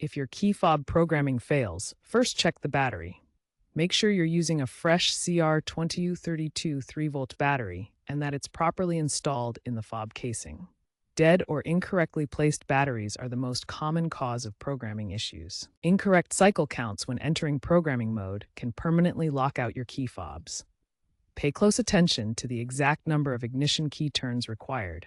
If your key fob programming fails, first check the battery. Make sure you're using a fresh CR2032 3-volt battery and that it's properly installed in the fob casing. Dead or incorrectly placed batteries are the most common cause of programming issues. Incorrect cycle counts when entering programming mode can permanently lock out your key fobs. Pay close attention to the exact number of ignition key turns required,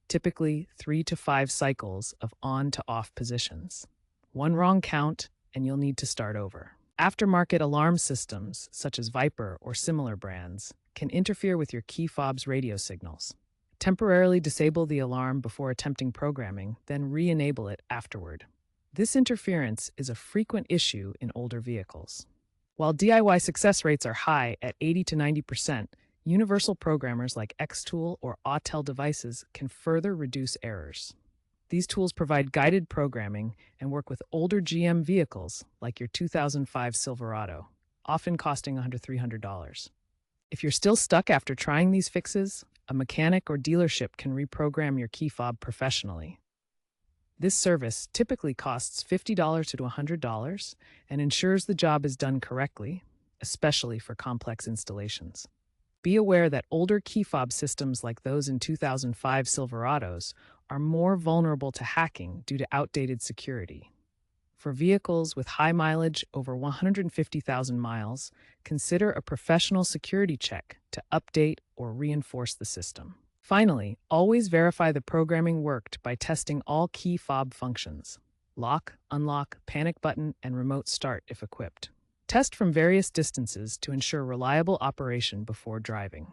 typically 3 to 5 cycles of on to off positions. One wrong count, and you'll need to start over. Aftermarket alarm systems, such as Viper or similar brands, can interfere with your key fob's radio signals. Temporarily disable the alarm before attempting programming, then re-enable it afterward. This interference is a frequent issue in older vehicles. While DIY success rates are high at 80 to 90%, universal programmers like Xtool or Autel devices can further reduce errors. These tools provide guided programming and work with older GM vehicles like your 2005 Silverado, often costing under $300. If you're still stuck after trying these fixes, a mechanic or dealership can reprogram your key fob professionally. This service typically costs $50 to $100 and ensures the job is done correctly, especially for complex installations. Be aware that older key fob systems like those in 2005 Silverados are more vulnerable to hacking due to outdated security. For vehicles with high mileage over 150,000 miles, consider a professional security check to update or reinforce the system. Finally, always verify the programming worked by testing all key fob functions: lock, unlock, panic button, and remote start if equipped. Test from various distances to ensure reliable operation before driving.